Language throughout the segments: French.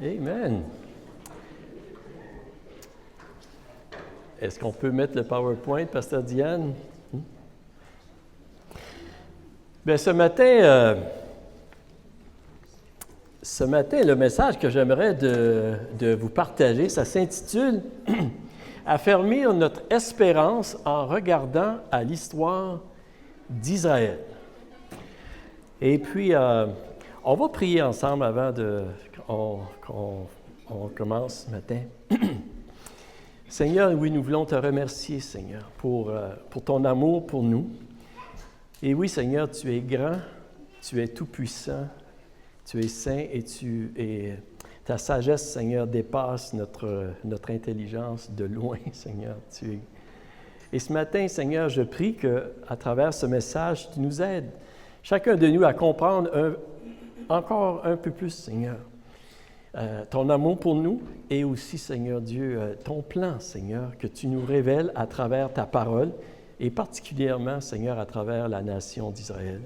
Amen. Est-ce qu'on peut mettre le PowerPoint, Pasteur Diane? Bien, ce matin, le message que j'aimerais de vous partager, ça s'intitule « Affermir notre espérance en regardant à l'histoire d'Israël ». Et puis, on va prier ensemble avant qu'on commence ce matin. Seigneur, oui, nous voulons te remercier, Seigneur, pour ton amour pour nous. Et oui, Seigneur, tu es grand, tu es tout-puissant, tu es saint et ta sagesse, Seigneur, dépasse notre intelligence de loin, Seigneur. Et ce matin, Seigneur, je prie qu'à travers ce message, tu nous aides, chacun de nous, à comprendre encore un peu plus, Seigneur, ton amour pour nous et aussi, Seigneur Dieu, ton plan, Seigneur, que tu nous révèles à travers ta parole et particulièrement, Seigneur, à travers la nation d'Israël.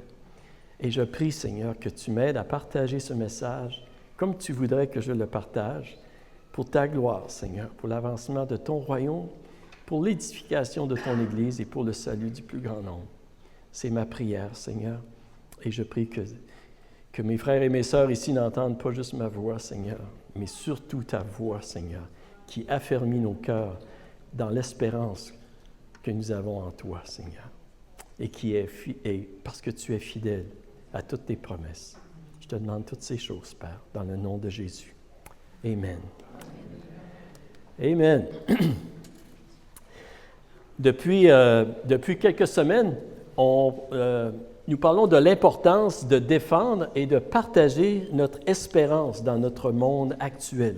Et je prie, Seigneur, que tu m'aides à partager ce message comme tu voudrais que je le partage, pour ta gloire, Seigneur, pour l'avancement de ton royaume, pour l'édification de ton Église et pour le salut du plus grand nombre. C'est ma prière, Seigneur, et je prie que mes frères et mes sœurs ici n'entendent pas juste ma voix, Seigneur, mais surtout ta voix, Seigneur, qui affermit nos cœurs dans l'espérance que nous avons en toi, Seigneur, et parce que tu es fidèle à toutes tes promesses. Je te demande toutes ces choses, Père, dans le nom de Jésus. Amen. Amen. Depuis quelques semaines, nous parlons de l'importance de défendre et de partager notre espérance dans notre monde actuel.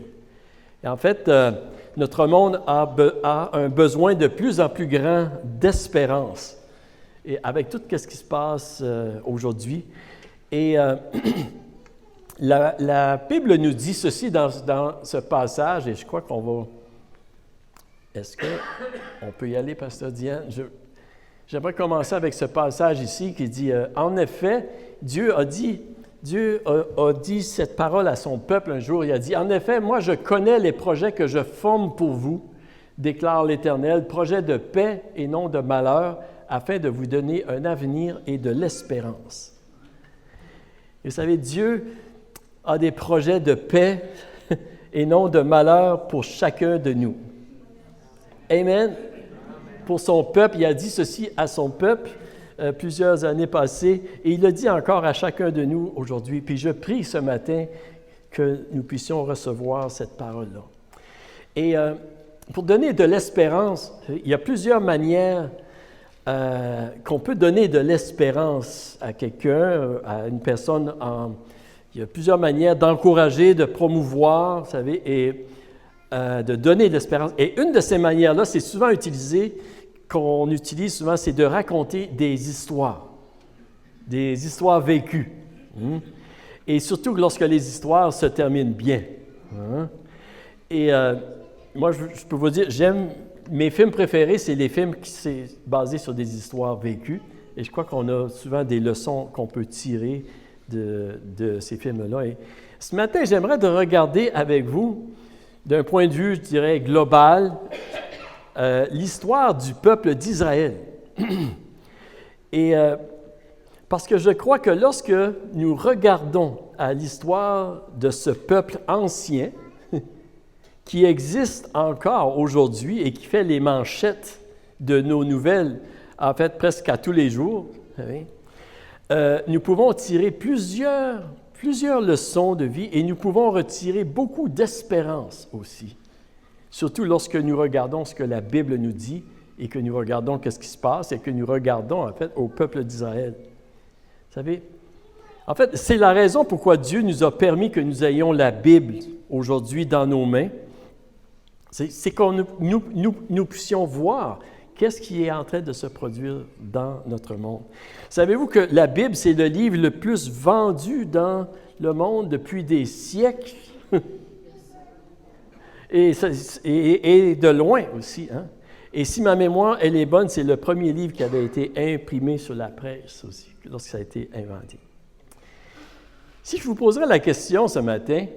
Et en fait, notre monde a un besoin de plus en plus grand d'espérance. Et avec tout ce qui se passe aujourd'hui. Et la Bible nous dit ceci dans ce passage, et je crois qu'on va... Est-ce qu'on peut y aller, Pasteur Diane? J'aimerais commencer avec ce passage ici qui dit « En effet, Dieu a dit cette parole à son peuple un jour, il a dit « En effet, moi je connais les projets que je forme pour vous, déclare l'Éternel, projets de paix et non de malheur, afin de vous donner un avenir et de l'espérance. » Vous savez, Dieu a des projets de paix et non de malheur pour chacun de nous. Amen. Pour son peuple, il a dit ceci à son peuple plusieurs années passées, et il le dit encore à chacun de nous aujourd'hui. Puis je prie ce matin que nous puissions recevoir cette parole-là. Et pour donner de l'espérance, il y a plusieurs manières qu'on peut donner de l'espérance à quelqu'un, à une personne. Il y a plusieurs manières d'encourager, de promouvoir, vous savez, et de donner de l'espérance. Et une de ces manières-là, c'est souvent qu'on utilise souvent, c'est de raconter des histoires vécues. Et surtout lorsque les histoires se terminent bien. Et moi, je peux vous dire, mes films préférés, c'est les films qui sont basés sur des histoires vécues. Et je crois qu'on a souvent des leçons qu'on peut tirer de ces films-là. Et ce matin, j'aimerais de regarder avec vous, d'un point de vue, je dirais, global, l'histoire du peuple d'Israël. Et parce que je crois que lorsque nous regardons à l'histoire de ce peuple ancien, qui existe encore aujourd'hui et qui fait les manchettes de nos nouvelles, en fait, presque à tous les jours, nous pouvons tirer plusieurs leçons de vie et nous pouvons retirer beaucoup d'espérance aussi. Surtout lorsque nous regardons ce que la Bible nous dit et que nous regardons ce qui se passe et que nous regardons, en fait, au peuple d'Israël. Vous savez, en fait, c'est la raison pourquoi Dieu nous a permis que nous ayons la Bible aujourd'hui dans nos mains. C'est que nous puissions voir qu'est-ce qui est en train de se produire dans notre monde. Savez-vous que la Bible, c'est le livre le plus vendu dans le monde depuis des siècles? et de loin aussi. Hein? Et si ma mémoire, elle est bonne, c'est le premier livre qui avait été imprimé sur la presse aussi, lorsque ça a été inventé. Si je vous poserais la question ce matin,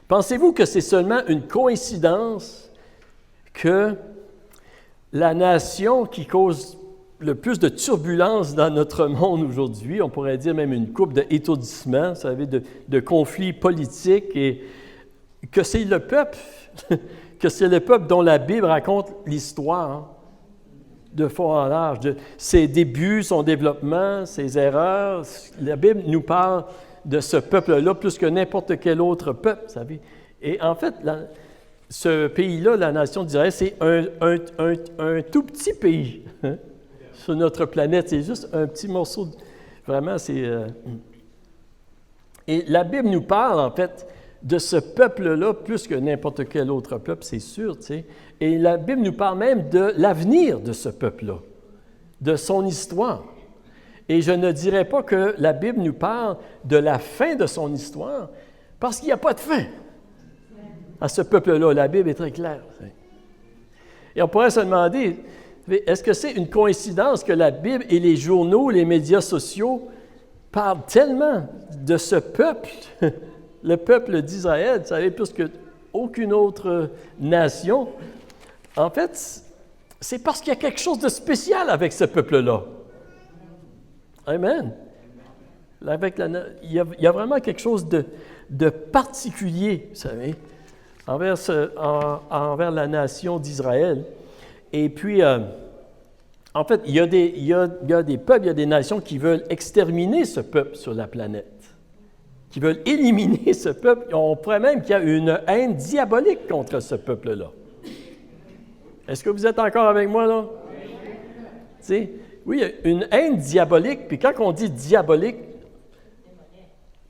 Pensez-vous que c'est seulement une coïncidence que la nation qui cause le plus de turbulences dans notre monde aujourd'hui, on pourrait dire même une coupe d'étourdissements, vous savez, de conflits politiques, et que c'est le peuple, que c'est le peuple dont la Bible raconte l'histoire de fond en large, de ses débuts, son développement, ses erreurs. La Bible nous parle de ce peuple-là plus que n'importe quel autre peuple, vous savez. Et en fait, ce pays-là, la nation d'Israël, c'est un tout petit pays sur notre planète. C'est juste un petit morceau. Vraiment, c'est... Et la Bible nous parle, en fait, de ce peuple-là plus que n'importe quel autre peuple, c'est sûr, tu sais. Et la Bible nous parle même de l'avenir de ce peuple-là, de son histoire. Et je ne dirais pas que la Bible nous parle de la fin de son histoire, parce qu'il n'y a pas de fin à ce peuple-là. La Bible est très claire. Et on pourrait se demander, est-ce que c'est une coïncidence que la Bible et les journaux, les médias sociaux parlent tellement de ce peuple, le peuple d'Israël, vous savez, plus qu'aucune autre nation? En fait, c'est parce qu'il y a quelque chose de spécial avec ce peuple-là. Amen. Il y a vraiment quelque chose de particulier, vous savez, envers la nation d'Israël. Et puis, en fait, il y a des peuples, il y a des nations qui veulent exterminer ce peuple sur la planète, qui veulent éliminer ce peuple. On pourrait même qu'il y a une haine diabolique contre ce peuple-là. Est-ce que vous êtes encore avec moi, là? Oui. Oui, il y a une haine diabolique, puis quand on dit diabolique,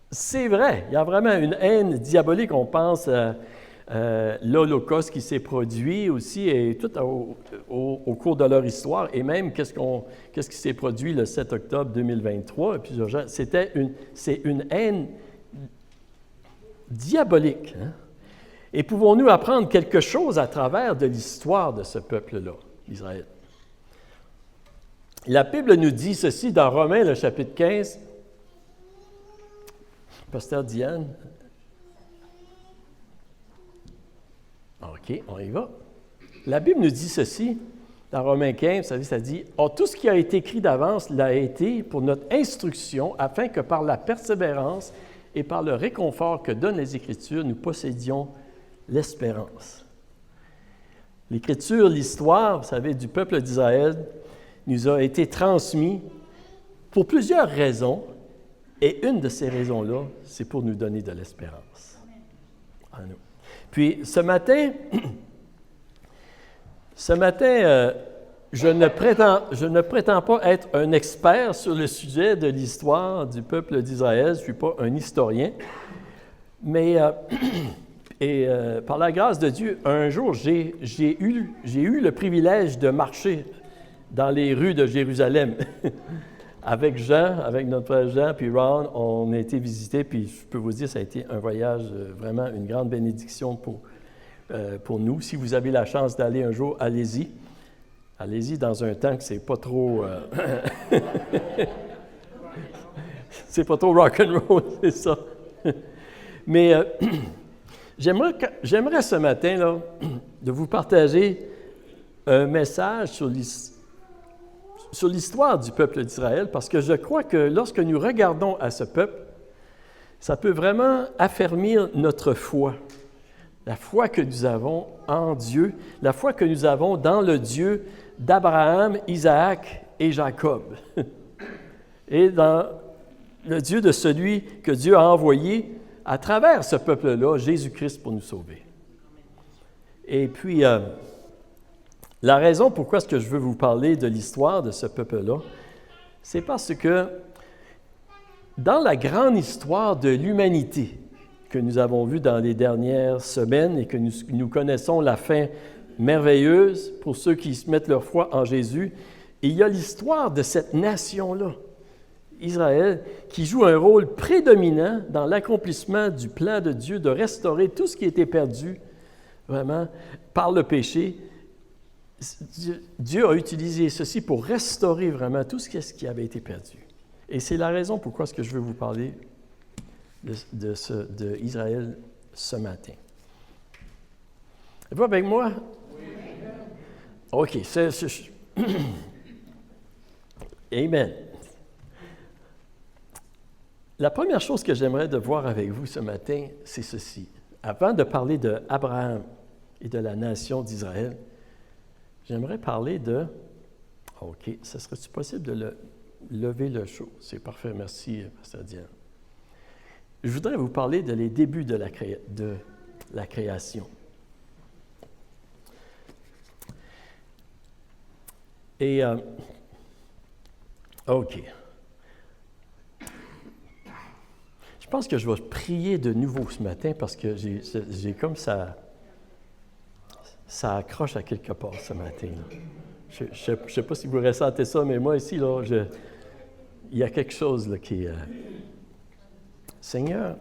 c'est vrai, il y a vraiment une haine diabolique. On pense à l'Holocauste qui s'est produit aussi, et tout au cours de leur histoire, et même qu'est-ce qui s'est produit le 7 octobre 2023, plusieurs gens, c'est une haine diabolique. Hein? Et pouvons-nous apprendre quelque chose à travers de l'histoire de ce peuple-là, Israël? La Bible nous dit ceci dans Romains, le chapitre 15. Pasteur Diane. OK, on y va. La Bible nous dit ceci dans Romains 15, vous savez, ça dit « Or, tout ce qui a été écrit d'avance l'a été pour notre instruction, afin que par la persévérance et par le réconfort que donnent les Écritures, nous possédions l'espérance. » L'Écriture, l'histoire, vous savez, du peuple d'Israël, nous a été transmis pour plusieurs raisons, et une de ces raisons-là, c'est pour nous donner de l'espérance. À nous. Puis, ce matin, je ne prétends pas être un expert sur le sujet de l'histoire du peuple d'Israël. Je ne suis pas un historien, mais par la grâce de Dieu, un jour, j'ai eu le privilège de marcher dans les rues de Jérusalem. Avec Jean, avec notre frère Jean, puis Ron, on a été visiter, puis je peux vous dire, ça a été un voyage, vraiment une grande bénédiction pour nous. Si vous avez la chance d'aller un jour, allez-y. Allez-y dans un temps que c'est pas trop... c'est pas trop rock'n'roll, c'est ça. Mais j'aimerais ce matin, là, de vous partager un message sur l'histoire du peuple d'Israël, parce que je crois que lorsque nous regardons à ce peuple, ça peut vraiment affermir notre foi, la foi que nous avons en Dieu, la foi que nous avons dans le Dieu d'Abraham, Isaac et Jacob, et dans le Dieu de celui que Dieu a envoyé à travers ce peuple-là, Jésus-Christ, pour nous sauver. Et puis, la raison pourquoi est-ce que je veux vous parler de l'histoire de ce peuple-là, c'est parce que dans la grande histoire de l'humanité que nous avons vue dans les dernières semaines et que nous connaissons la fin merveilleuse pour ceux qui se mettent leur foi en Jésus, il y a l'histoire de cette nation-là, Israël, qui joue un rôle prédominant dans l'accomplissement du plan de Dieu de restaurer tout ce qui était perdu, vraiment, par le péché. Dieu a utilisé ceci pour restaurer vraiment tout ce qui avait été perdu. Et c'est la raison pourquoi est-ce que je veux vous parler d'Israël ce matin. Êtes-vous avec moi? Oui. OK. Amen. La première chose que j'aimerais de voir avec vous ce matin, c'est ceci. Avant de parler d'Abraham et de la nation d'Israël, j'aimerais parler de... OK, ça serait-il possible de lever le show? C'est parfait, merci, Pasteur Diane. Je voudrais vous parler les débuts de la création. Et, OK. Je pense que je vais prier de nouveau ce matin parce que j'ai comme ça accroche à quelque part ce matin. Je ne sais pas si vous ressentez ça, mais moi ici, là, il y a quelque chose là, qui... Seigneur,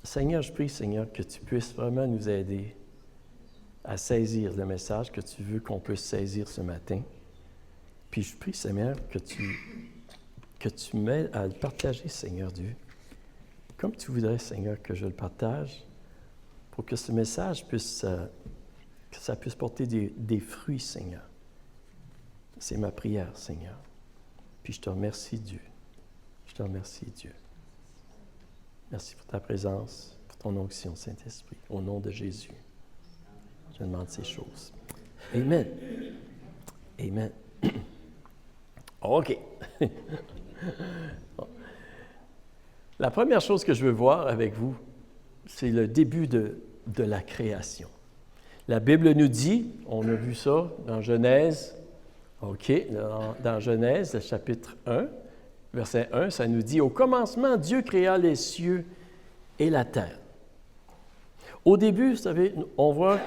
je prie, Seigneur, que tu puisses vraiment nous aider à saisir le message que tu veux qu'on puisse saisir ce matin. Puis je prie, Seigneur, que tu m'aides à le partager, Seigneur Dieu, comme tu voudrais, Seigneur, que je le partage, pour que ce message puisse porter des fruits, Seigneur. C'est ma prière, Seigneur. Puis je te remercie, Dieu. Je te remercie, Dieu. Merci pour ta présence, pour ton onction, Saint-Esprit. Au nom de Jésus, je demande ces choses. Amen. Amen. OK. La première chose que je veux voir avec vous, c'est le début de la création. La Bible nous dit, on a vu ça dans Genèse, OK, dans Genèse, le chapitre 1, verset 1, ça nous dit « Au commencement, Dieu créa les cieux et la terre. » Au début, vous savez, on voit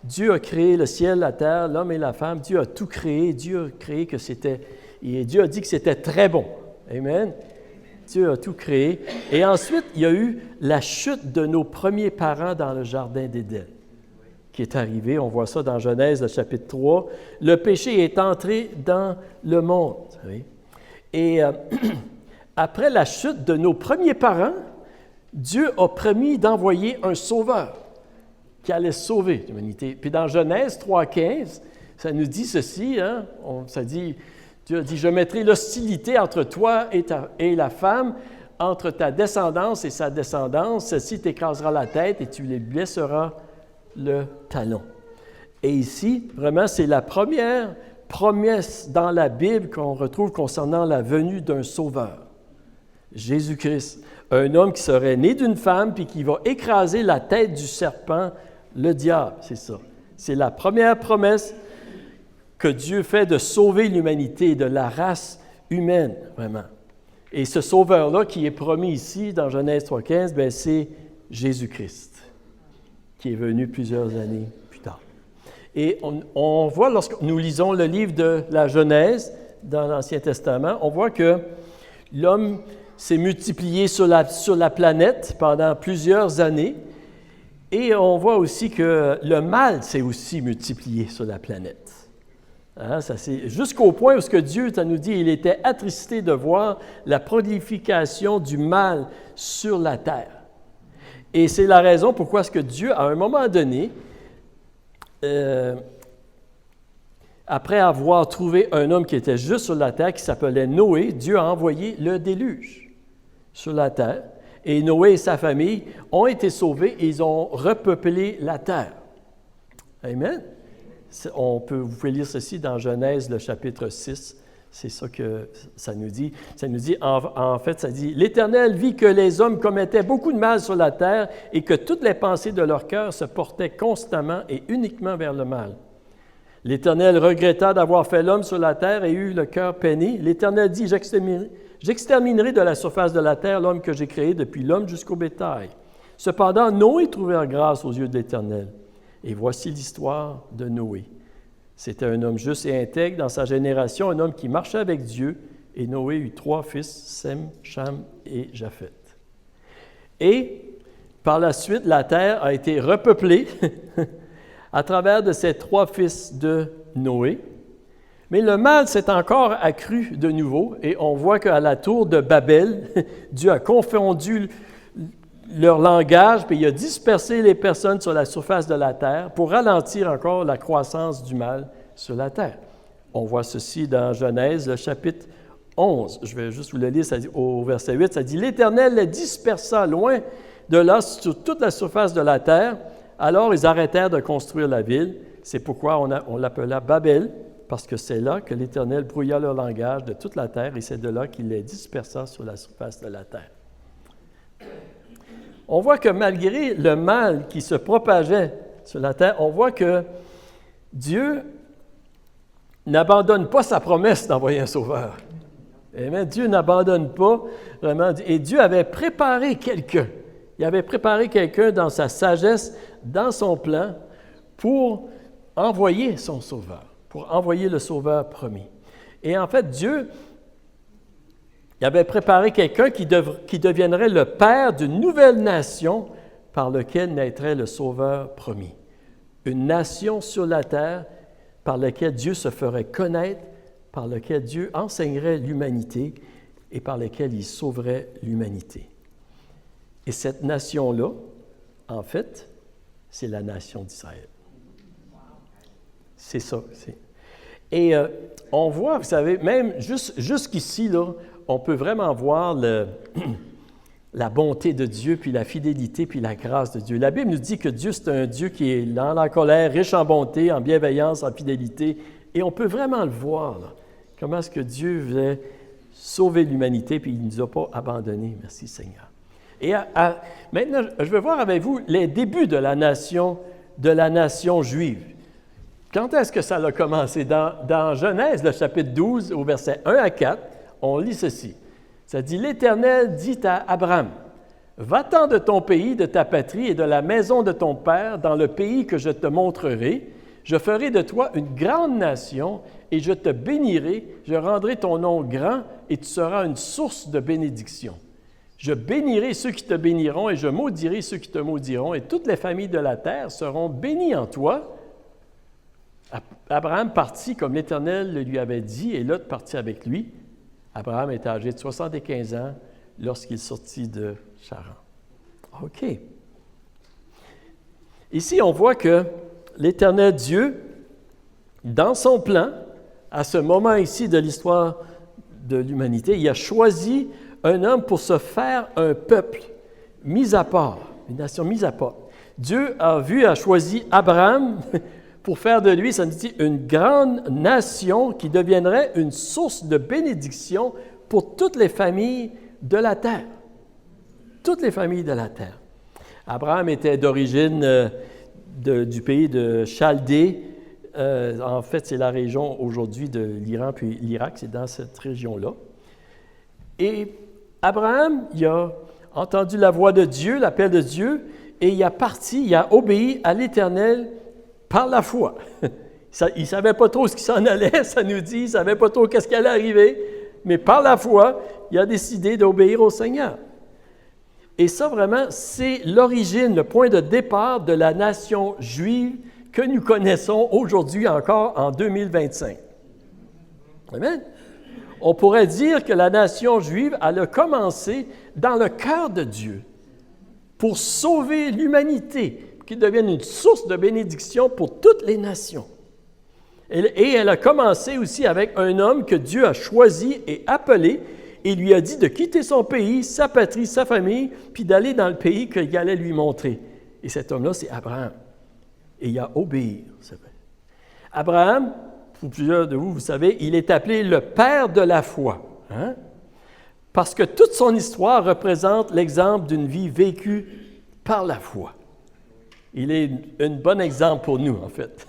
Dieu a créé le ciel, la terre, l'homme et la femme. Dieu a tout créé. Dieu a créé que c'était... Et Dieu a dit que c'était très bon. Amen. Dieu a tout créé. Et ensuite, il y a eu la chute de nos premiers parents dans le jardin d'Éden qui est arrivée. On voit ça dans Genèse, le chapitre 3. Le péché est entré dans le monde. Vous savez. Et après la chute de nos premiers parents, Dieu a promis d'envoyer un sauveur qui allait sauver l'humanité. Puis dans Genèse 3,15, ça nous dit ceci, hein? Dieu a dit, « Je mettrai l'hostilité entre toi et la femme, entre ta descendance et sa descendance. Celle-ci t'écrasera la tête et tu les blesseras le talon. » Et ici, vraiment, c'est la première promesse dans la Bible qu'on retrouve concernant la venue d'un sauveur, Jésus-Christ, un homme qui serait né d'une femme puis qui va écraser la tête du serpent, le diable, c'est ça. C'est la première promesse que Dieu fait de sauver l'humanité, de la race humaine, vraiment. Et ce sauveur-là qui est promis ici dans Genèse 3,15, bien, c'est Jésus-Christ, qui est venu plusieurs années plus tard. Et on voit, lorsque nous lisons le livre de la Genèse dans l'Ancien Testament, on voit que l'homme s'est multiplié sur la planète pendant plusieurs années. Et on voit aussi que le mal s'est aussi multiplié sur la planète. Hein, ça c'est jusqu'au point où ce que Dieu, ça nous dit, il était attristé de voir la prolification du mal sur la terre. Et c'est la raison pourquoi est-ce que Dieu, à un moment donné, après avoir trouvé un homme qui était juste sur la terre, qui s'appelait Noé, Dieu a envoyé le déluge sur la terre. Et Noé et sa famille ont été sauvés et ils ont repeuplé la terre. Amen. Vous pouvez lire ceci dans Genèse, le chapitre 6. C'est ça que ça nous dit. Ça nous dit, en fait, ça dit « L'Éternel vit que les hommes commettaient beaucoup de mal sur la terre et que toutes les pensées de leur cœur se portaient constamment et uniquement vers le mal. L'Éternel regretta d'avoir fait l'homme sur la terre et eut le cœur peiné. L'Éternel dit, j'exterminerai de la surface de la terre l'homme que j'ai créé depuis l'homme jusqu'au bétail. Cependant, Noé trouvèrent grâce aux yeux de l'Éternel. Et voici l'histoire de Noé. C'était un homme juste et intègre dans sa génération, un homme qui marchait avec Dieu. Et Noé eut 3 fils, Sem, Cham et Japheth. Et par la suite, la terre a été repeuplée à travers de ces 3 fils de Noé. Mais le mal s'est encore accru de nouveau et on voit qu'à la tour de Babel, Dieu a confondu leur langage, puis il a dispersé les personnes sur la surface de la terre pour ralentir encore la croissance du mal sur la terre. On voit ceci dans Genèse, le chapitre 11. Je vais juste vous le lire, ça dit, au verset 8, ça dit « L'Éternel les dispersa loin de là sur toute la surface de la terre. Alors ils arrêtèrent de construire la ville. C'est pourquoi on l'appela Babel, parce que c'est là que l'Éternel brouilla leur langage de toute la terre, et c'est de là qu'il les dispersa sur la surface de la terre. » On voit que malgré le mal qui se propageait sur la terre, on voit que Dieu n'abandonne pas sa promesse d'envoyer un sauveur. Amen. Dieu n'abandonne pas vraiment. Et Dieu avait préparé quelqu'un. Il avait préparé quelqu'un dans sa sagesse, dans son plan, pour envoyer son sauveur, pour envoyer le sauveur promis. Et en fait, Dieu il avait préparé quelqu'un qui deviendrait le père d'une nouvelle nation par laquelle naîtrait le sauveur promis. Une nation sur la terre par laquelle Dieu se ferait connaître, par laquelle Dieu enseignerait l'humanité et par laquelle il sauverait l'humanité. Et cette nation-là, en fait, c'est la nation d'Israël. C'est ça. Et on voit, vous savez, même jusqu'ici, là, on peut vraiment voir la bonté de Dieu, puis la fidélité, puis la grâce de Dieu. La Bible nous dit que Dieu, c'est un Dieu qui est dans la colère, riche en bonté, en bienveillance, en fidélité. Et on peut vraiment le voir, là, comment est-ce que Dieu voulait sauver l'humanité, puis il ne nous a pas abandonnés. Merci Seigneur. Et maintenant, je vais voir avec vous les débuts de la nation juive. Quand est-ce que ça a commencé? Dans Genèse, le chapitre 12, au verset 1 à 4, on lit ceci. Ça dit, « L'Éternel dit à Abraham, « Va-t'en de ton pays, de ta patrie et de la maison de ton père dans le pays que je te montrerai. Je ferai de toi une grande nation et je te bénirai. Je rendrai ton nom grand et tu seras une source de bénédiction. Je bénirai ceux qui te béniront et je maudirai ceux qui te maudiront et toutes les familles de la terre seront bénies en toi. » Abraham partit comme l'Éternel le lui avait dit et Lot partit avec lui. Abraham était âgé de 75 ans lorsqu'il sortit de Charan. OK. Ici, on voit que l'Éternel Dieu, dans son plan, à ce moment ici de l'histoire de l'humanité, il a choisi un homme pour se faire un peuple mis à part, une nation mise à part. Dieu a choisi Abraham pour faire de lui, ça nous dit, une grande nation qui deviendrait une source de bénédiction pour toutes les familles de la terre. Toutes les familles de la terre. Abraham était d'origine du pays de Chaldée. En fait, c'est la région aujourd'hui de l'Iran puis l'Irak, c'est dans cette région-là. Et Abraham, il a entendu la voix de Dieu, l'appel de Dieu, et il a obéi à l'Éternel par la foi. Il ne savait pas trop ce qui s'en allait, ça nous dit, il ne savait pas trop qu'est-ce qui allait arriver, mais par la foi, il a décidé d'obéir au Seigneur. Et ça, vraiment, c'est l'origine, le point de départ de la nation juive que nous connaissons aujourd'hui encore en 2025. Amen. On pourrait dire que la nation juive, elle a commencé dans le cœur de Dieu pour sauver l'humanité, qui devienne une source de bénédiction pour toutes les nations. Et elle a commencé aussi avec un homme que Dieu a choisi et appelé et lui a dit de quitter son pays, sa patrie, sa famille, puis d'aller dans le pays qu'il allait lui montrer. Et cet homme-là, c'est Abraham. Et il a obéi. Abraham, pour plusieurs de vous, vous savez, il est appelé le père de la foi. Hein? Parce que toute son histoire représente l'exemple d'une vie vécue par la foi. Il est un bon exemple pour nous, en fait.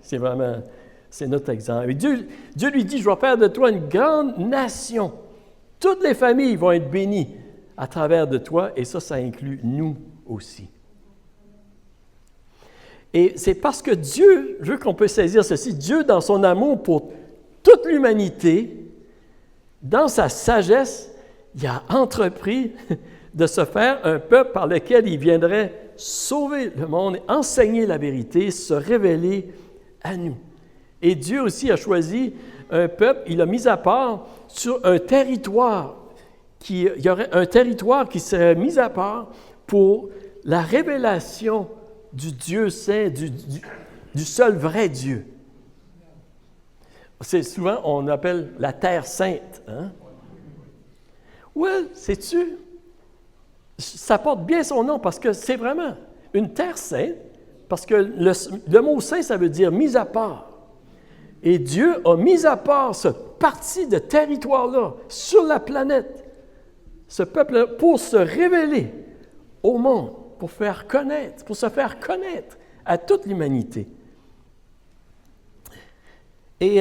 C'est notre exemple. Et Dieu lui dit, je vais faire de toi une grande nation. Toutes les familles vont être bénies à travers de toi, et ça inclut nous aussi. Et c'est parce que Dieu, je veux qu'on peut saisir ceci, Dieu, dans son amour pour toute l'humanité, dans sa sagesse, il a entrepris de se faire un peuple par lequel il viendrait sauver le monde, enseigner la vérité, se révéler à nous. Et Dieu aussi a choisi un peuple, il l'a mis à part sur un territoire, il y aurait un territoire qui serait mis à part pour la révélation du Dieu saint, du seul vrai Dieu. C'est souvent, on appelle la terre sainte. Hein? Oui, sais-tu, ça porte bien son nom parce que c'est vraiment une terre sainte, parce que le mot saint, ça veut dire mis à part. Et Dieu a mis à part cette partie de territoire-là sur la planète, ce peuple-là, pour se révéler au monde, pour se faire connaître à toute l'humanité. Et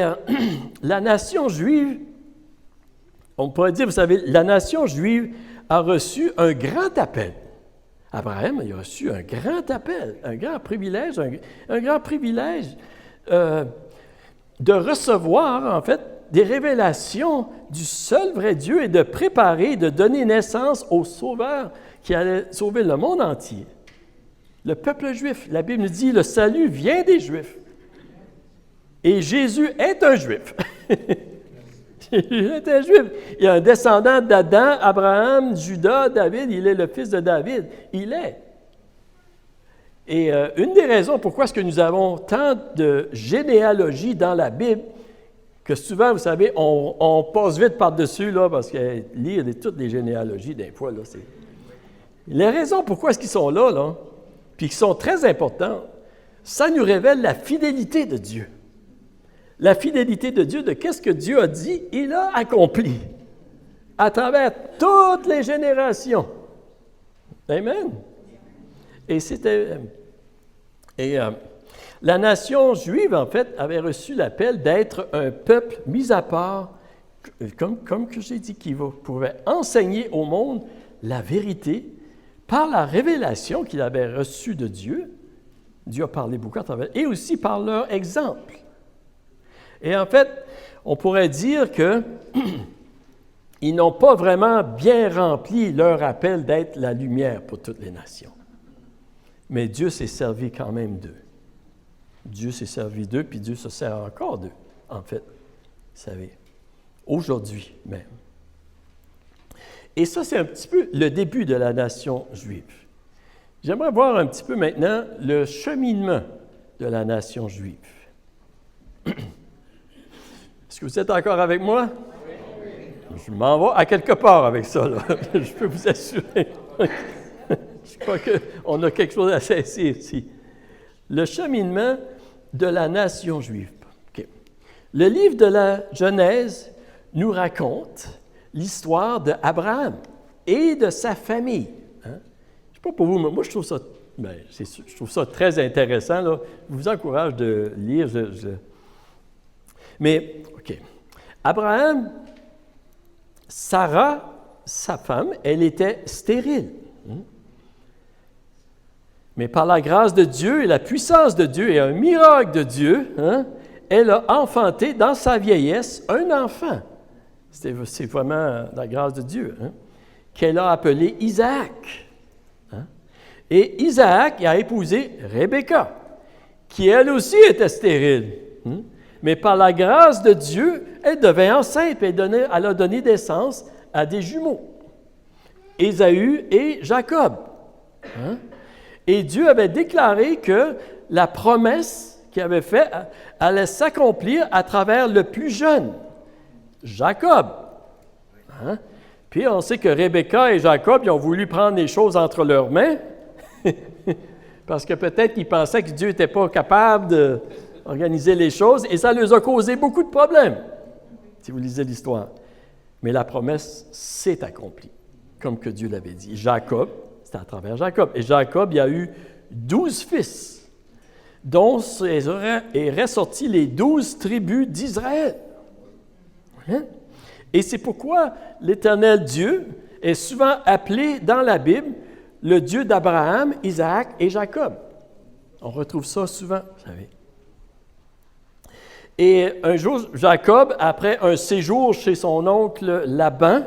la nation juive, on pourrait dire, vous savez, la nation juive a reçu un grand appel. Abraham il a reçu un grand appel, un grand privilège, de recevoir, en fait, des révélations du seul vrai Dieu et de préparer, de donner naissance au Sauveur qui allait sauver le monde entier. Le peuple juif, la Bible nous dit, le salut vient des Juifs. Et Jésus est un Juif. Jésus est un Juif. Il est un descendant d'Adam, Abraham, Judas, David. Il est le fils de David. Il est. Et une des raisons pourquoi est-ce que nous avons tant de généalogies dans la Bible, que souvent, vous savez, on passe vite par-dessus, là, parce que lire toutes les généalogies, des fois, là, c'est... Les raisons pourquoi est-ce qu'ils sont là, puis qui sont très importantes, ça nous révèle la fidélité de Dieu. La fidélité de Dieu, de qu'est-ce que Dieu a dit, il a accompli à travers toutes les générations. Amen. Et la nation juive, en fait, avait reçu l'appel d'être un peuple mis à part, comme que j'ai dit, qui pouvait enseigner au monde la vérité par la révélation qu'il avait reçue de Dieu. Dieu a parlé beaucoup à travers, et aussi par leur exemple. Et en fait, on pourrait dire que ils n'ont pas vraiment bien rempli leur appel d'être la lumière pour toutes les nations. Mais Dieu s'est servi quand même d'eux. Dieu s'est servi d'eux, puis Dieu se sert encore d'eux, en fait. Vous savez, aujourd'hui même. Et ça, c'est un petit peu le début de la nation juive. J'aimerais voir un petit peu maintenant le cheminement de la nation juive. Est-ce que vous êtes encore avec moi? Je m'en vais à quelque part avec ça, là. Je peux vous assurer. Je crois qu'on a quelque chose à cesser ici. Le cheminement de la nation juive. Okay. Le livre de la Genèse nous raconte l'histoire d'Abraham et de sa famille. Hein? Je ne sais pas pour vous, mais moi je trouve ça, je trouve ça très intéressant. Là. Je vous encourage de lire. Mais, OK. Abraham, Sarah, sa femme, elle était stérile. Mais par la grâce de Dieu et la puissance de Dieu et un miracle de Dieu, elle a enfanté dans sa vieillesse un enfant. C'est vraiment la grâce de Dieu, qu'elle a appelé Isaac. Et Isaac a épousé Rebecca, qui elle aussi était stérile. Mais par la grâce de Dieu, elle devint enceinte et elle a donné naissance à des jumeaux, Ésaü et Jacob. Et Dieu avait déclaré que la promesse qu'il avait faite allait s'accomplir à travers le plus jeune, Jacob. Puis on sait que Rebecca et Jacob, ils ont voulu prendre les choses entre leurs mains, parce que peut-être qu'ils pensaient que Dieu n'était pas capable d'organiser les choses, et ça leur a causé beaucoup de problèmes, si vous lisez l'histoire. Mais la promesse s'est accomplie, comme que Dieu l'avait dit. Jacob, c'est à travers Jacob. Et Jacob, il a eu 12 fils, dont est ressorti les 12 tribus d'Israël. Et c'est pourquoi l'Éternel Dieu est souvent appelé dans la Bible le Dieu d'Abraham, Isaac et Jacob. On retrouve ça souvent, vous savez. Et un jour, Jacob, après un séjour chez son oncle Laban,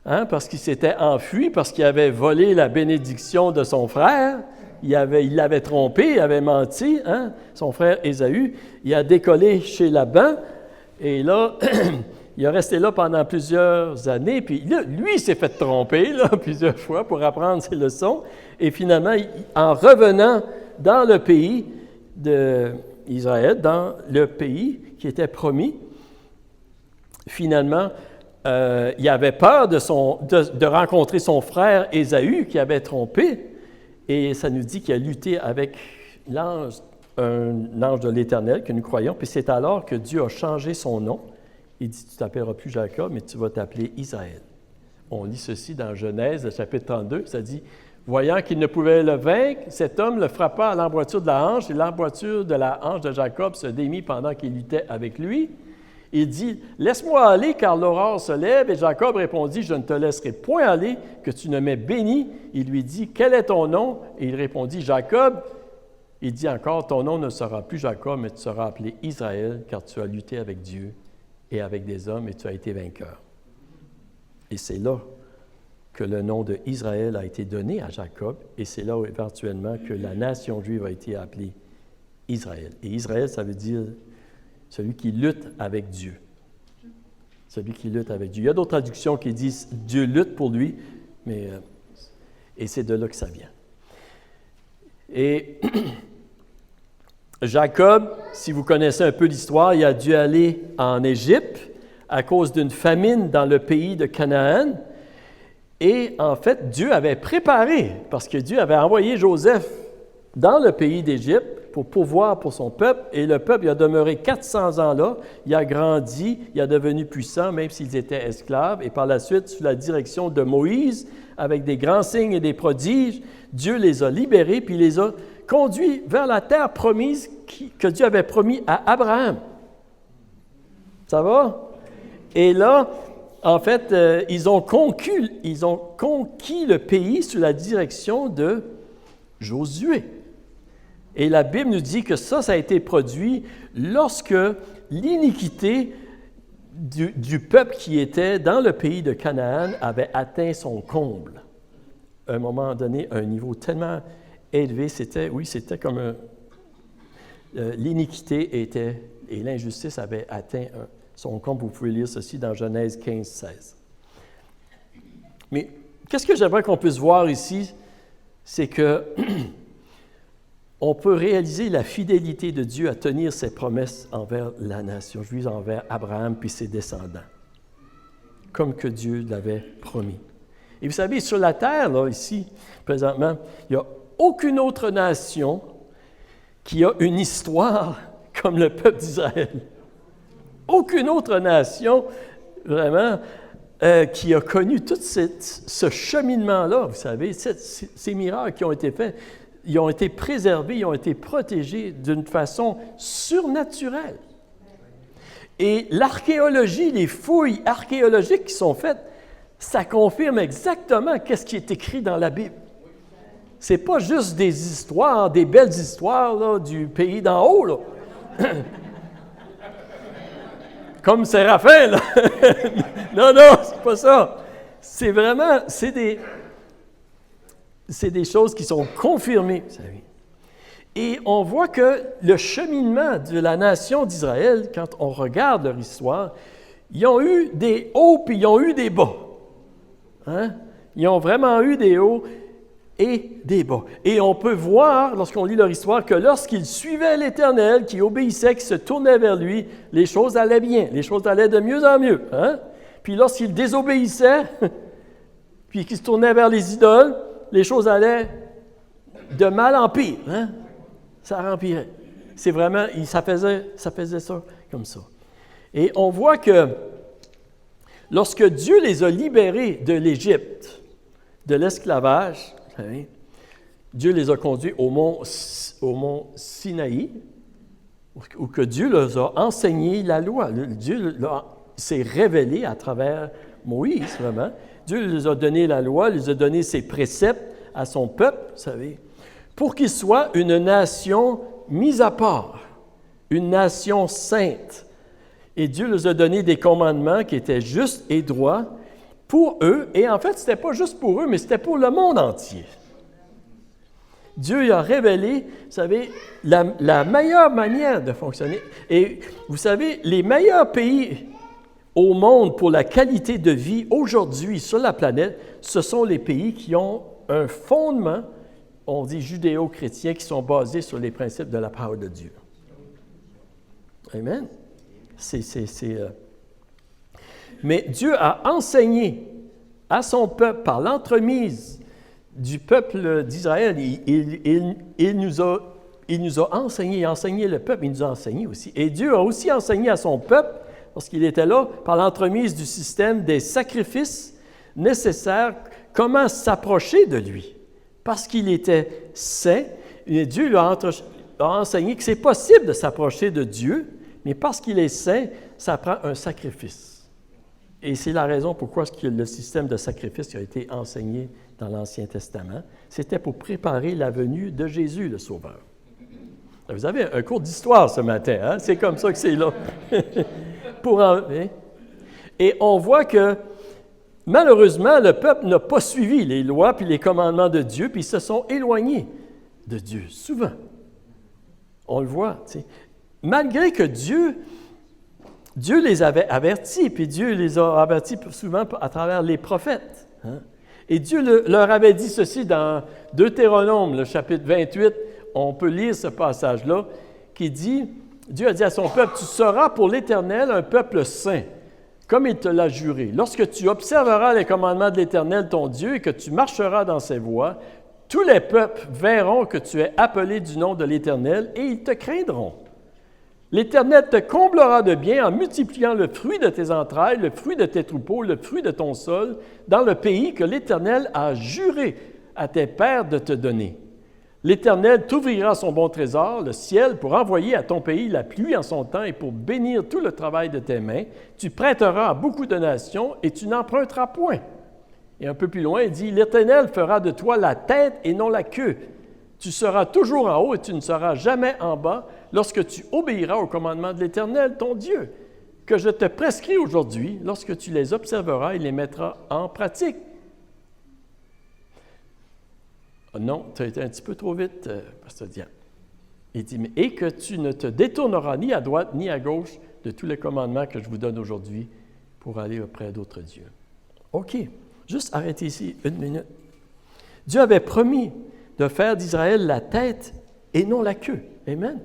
parce qu'il s'était enfui, parce qu'il avait volé la bénédiction de son frère, il l'avait trompé, il avait menti, son frère Ésaü, il a décollé chez Laban, et là, il est resté là pendant plusieurs années, puis là, lui, il s'est fait tromper là, plusieurs fois pour apprendre ses leçons. Et finalement, en revenant dans le pays d'Israël, dans le pays qui était promis, finalement, il avait peur de rencontrer son frère Ésaü qui avait trompé, et ça nous dit qu'il a lutté avec l'ange, un ange de l'Éternel que nous croyons, puis c'est alors que Dieu a changé son nom. Il dit, tu ne t'appelleras plus Jacob, mais tu vas t'appeler Israël. On lit ceci dans Genèse, chapitre 32, ça dit, voyant qu'il ne pouvait le vaincre, cet homme le frappa à l'emboîture de la hanche, et l'emboîture de la hanche de Jacob se démit pendant qu'il luttait avec lui. Il dit, laisse-moi aller, car l'aurore se lève. Et Jacob répondit, je ne te laisserai point aller, que tu ne m'aies béni. Il lui dit, quel est ton nom? Et il répondit, Jacob. Il dit encore, ton nom ne sera plus Jacob, mais tu seras appelé Israël, car tu as lutté avec Dieu et avec des hommes, et tu as été vainqueur. Et c'est là que le nom de Israël a été donné à Jacob, et c'est là éventuellement que la nation juive a été appelée Israël. Et Israël, ça veut dire celui qui lutte avec Dieu. Celui qui lutte avec Dieu. Il y a d'autres traductions qui disent Dieu lutte pour lui, mais et c'est de là que ça vient. Et Jacob, si vous connaissez un peu l'histoire, il a dû aller en Égypte à cause d'une famine dans le pays de Canaan. Et en fait, Dieu avait préparé, parce que Dieu avait envoyé Joseph dans le pays d'Égypte pour pourvoir pour son peuple, et le peuple il a demeuré 400 ans là, il a grandi, il est devenu puissant, même s'ils étaient esclaves, et par la suite, sous la direction de Moïse, avec des grands signes et des prodiges, Dieu les a libérés, puis les a conduits vers la terre promise que Dieu avait promis à Abraham. Ça va? Et là, en fait, ils ont conquis le pays sous la direction de Josué. Et la Bible nous dit que ça a été produit lorsque l'iniquité du peuple qui était dans le pays de Canaan avait atteint son comble. À un moment donné, un niveau tellement élevé, c'était comme l'iniquité et l'injustice avaient atteint son comble. Vous pouvez lire ceci dans Genèse 15, 16. Mais qu'est-ce que j'aimerais qu'on puisse voir ici, c'est que on peut réaliser la fidélité de Dieu à tenir ses promesses envers la nation juive, envers Abraham puis ses descendants, comme que Dieu l'avait promis. Et vous savez, sur la terre, là, ici, présentement, il n'y a aucune autre nation qui a une histoire comme le peuple d'Israël. Aucune autre nation, vraiment, qui a connu tout ce cheminement-là, vous savez, ces miracles qui ont été faits. Ils ont été préservés, ils ont été protégés d'une façon surnaturelle. Et l'archéologie, les fouilles archéologiques qui sont faites, ça confirme exactement qu'est-ce qui est écrit dans la Bible. Ce n'est pas juste des histoires, des belles histoires là, du pays d'en haut, là. Comme Séraphin, là. Non, c'est pas ça. C'est vraiment, c'est des choses qui sont confirmées, vous savez. Et on voit que le cheminement de la nation d'Israël, quand on regarde leur histoire, ils ont eu des hauts puis ils ont eu des bas. Hein? Ils ont vraiment eu des hauts et des bas. Et on peut voir, lorsqu'on lit leur histoire, que lorsqu'ils suivaient l'Éternel, qui obéissaient, qui se tournaient vers lui, les choses allaient bien, les choses allaient de mieux en mieux. Hein? Puis lorsqu'ils désobéissaient, puis qu'ils se tournaient vers les idoles, les choses allaient de mal en pire. Hein? Ça empirait. C'est vraiment, ça faisait ça comme ça. Et on voit que lorsque Dieu les a libérés de l'Égypte, de l'esclavage, vous savez, Dieu les a conduits au mont Sinaï, où que Dieu leur a enseigné la loi. Dieu s'est révélé à travers Moïse, vraiment. Dieu les a donné la loi, les a donné ses préceptes à son peuple, vous savez, pour qu'il soit une nation mise à part, une nation sainte. Et Dieu leur a donné des commandements qui étaient justes et droits pour eux. Et en fait, ce n'était pas juste pour eux, mais c'était pour le monde entier. Dieu a révélé, vous savez, la meilleure manière de fonctionner. Et vous savez, les meilleurs pays au monde pour la qualité de vie aujourd'hui sur la planète, ce sont les pays qui ont un fondement, on dit judéo-chrétien, qui sont basés sur les principes de la parole de Dieu. Amen. Mais Dieu a enseigné à son peuple par l'entremise du peuple d'Israël. Il nous a enseigné le peuple, il nous a enseigné aussi. Et Dieu a aussi enseigné à son peuple, lorsqu'il était là, par l'entremise du système des sacrifices nécessaires, comment s'approcher de lui. Parce qu'il était saint, Dieu lui a enseigné que c'est possible de s'approcher de Dieu, mais parce qu'il est saint, ça prend un sacrifice. Et c'est la raison pourquoi le système de sacrifice a été enseigné dans l'Ancien Testament. C'était pour préparer la venue de Jésus, le Sauveur. Vous avez un cours d'histoire ce matin, hein? C'est comme ça que c'est là. Et on voit que, malheureusement, le peuple n'a pas suivi les lois puis les commandements de Dieu, puis ils se sont éloignés de Dieu, souvent. On le voit, tu sais. Malgré que Dieu les avait avertis, puis Dieu les a avertis souvent à travers les prophètes. Hein? Et Dieu leur avait dit ceci dans Deutéronome, le chapitre 28, on peut lire ce passage-là, qui dit, Dieu a dit à son peuple, « Tu seras pour l'Éternel un peuple saint, comme il te l'a juré. Lorsque tu observeras les commandements de l'Éternel, ton Dieu, et que tu marcheras dans ses voies, tous les peuples verront que tu es appelé du nom de l'Éternel, et ils te craindront. L'Éternel te comblera de bien en multipliant le fruit de tes entrailles, le fruit de tes troupeaux, le fruit de ton sol, dans le pays que l'Éternel a juré à tes pères de te donner. L'Éternel t'ouvrira son bon trésor, le ciel, pour envoyer à ton pays la pluie en son temps et pour bénir tout le travail de tes mains. Tu prêteras à beaucoup de nations et tu n'emprunteras point. » Et un peu plus loin, il dit, « L'Éternel fera de toi la tête et non la queue. Tu seras toujours en haut et tu ne seras jamais en bas lorsque tu obéiras aux commandements de l'Éternel, ton Dieu, que je te prescris aujourd'hui, lorsque tu les observeras et les mettras en pratique. » Oh non, tu as été un petit peu trop vite, Pasteur Diane. Il dit, « Et que tu ne te détourneras ni à droite ni à gauche de tous les commandements que je vous donne aujourd'hui pour aller auprès d'autres dieux. » OK, juste arrêtez ici une minute. Dieu avait promis de faire d'Israël la tête et non la queue. Amen.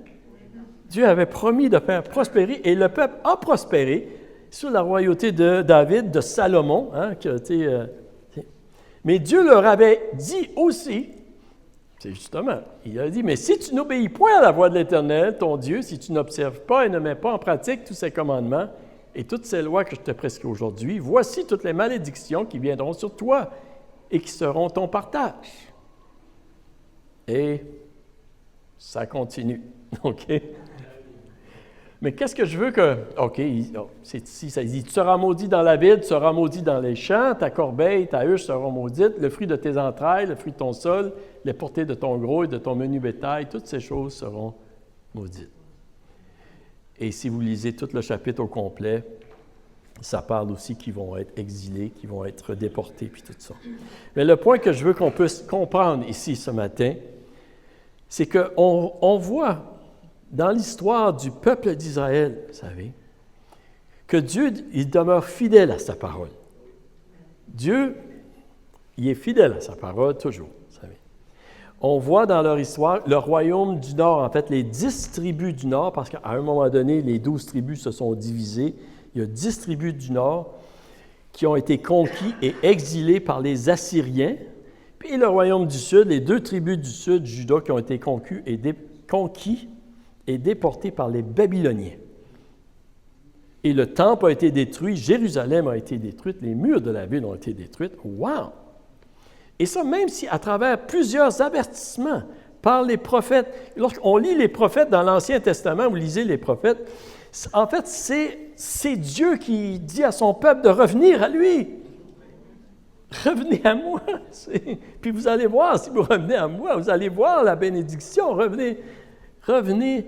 Dieu avait promis de faire prospérer, et le peuple a prospéré sous la royauté de David, de Salomon, hein, mais Dieu leur avait dit aussi, c'est justement, il a dit, « Mais si tu n'obéis point à la voix de l'Éternel, ton Dieu, si tu n'observes pas et ne mets pas en pratique tous ses commandements et toutes ces lois que je te prescris aujourd'hui, voici toutes les malédictions qui viendront sur toi et qui seront ton partage. » Et ça continue, OK? Mais qu'est-ce que je veux que... OK, c'est ici, ça dit, « Tu seras maudit dans la ville, tu seras maudit dans les champs, ta corbeille, ta huche seront maudites, le fruit de tes entrailles, le fruit de ton sol, les portées de ton gros et de ton menu bétail, toutes ces choses seront maudites. » Et si vous lisez tout le chapitre au complet, ça parle aussi qu'ils vont être exilés, qu'ils vont être déportés, puis tout ça. Mais le point que je veux qu'on puisse comprendre ici ce matin, c'est qu'on voit dans l'histoire du peuple d'Israël, vous savez, que Dieu, il demeure fidèle à sa parole. Dieu, il est fidèle à sa parole toujours, vous savez. On voit dans leur histoire le royaume du Nord, en fait, les 10 tribus du Nord, parce qu'à un moment donné, les 12 tribus se sont divisées. Il y a 10 tribus du Nord qui ont été conquis et exilés par les Assyriens. Puis le royaume du Sud, les 2 tribus du Sud, Juda, qui ont été conquis et déportés par les Babyloniens. Et le temple a été détruit, Jérusalem a été détruite, les murs de la ville ont été détruits. Wow! Et ça, même si à travers plusieurs avertissements par les prophètes, lorsqu'on lit les prophètes dans l'Ancien Testament, vous lisez les prophètes, en fait, c'est Dieu qui dit à son peuple de revenir à lui. Revenez à moi. Puis vous allez voir, si vous revenez à moi, vous allez voir la bénédiction. Revenez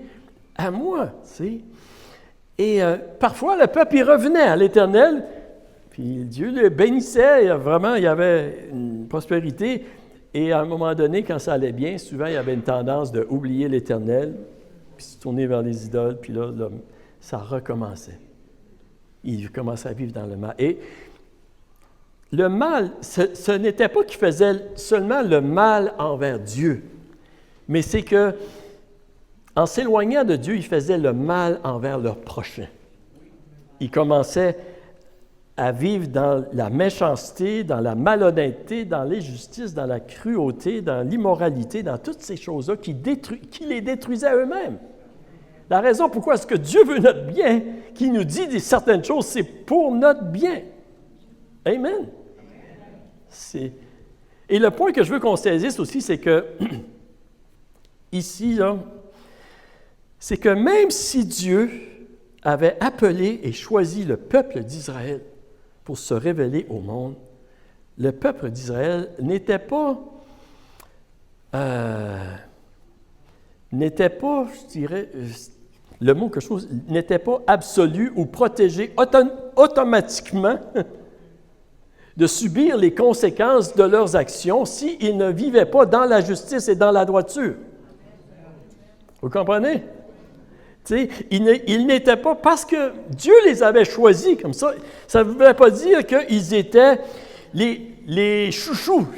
à moi. Et parfois, le peuple, il revenait à l'Éternel, puis Dieu le bénissait. Vraiment, il y avait une prospérité. Et à un moment donné, quand ça allait bien, souvent, il y avait une tendance d'oublier l'Éternel, puis se tourner vers les idoles, puis là ça recommençait. il commençait à vivre dans le mal. Et le mal, ce n'était pas qu'il faisait seulement le mal envers Dieu, mais c'est que, en s'éloignant de Dieu, ils faisaient le mal envers leur prochain. Ils commençaient à vivre dans la méchanceté, dans la malhonnêteté, dans l'injustice, dans la cruauté, dans l'immoralité, dans toutes ces choses-là qui les détruisaient eux-mêmes. La raison pourquoi est-ce que Dieu veut notre bien, qui nous dit certaines choses, c'est pour notre bien. Amen. Et le point que je veux qu'on saisisse aussi, c'est que, ici, là, c'est que même si Dieu avait appelé et choisi le peuple d'Israël pour se révéler au monde, le peuple d'Israël n'était pas, je dirais, le mot que je trouve, n'était pas absolu ou protégé automatiquement de subir les conséquences de leurs actions s'ils ne vivaient pas dans la justice et dans la droiture. Vous comprenez? Ils n'étaient pas, parce que Dieu les avait choisis comme ça, ça ne voulait pas dire qu'ils étaient les chouchous,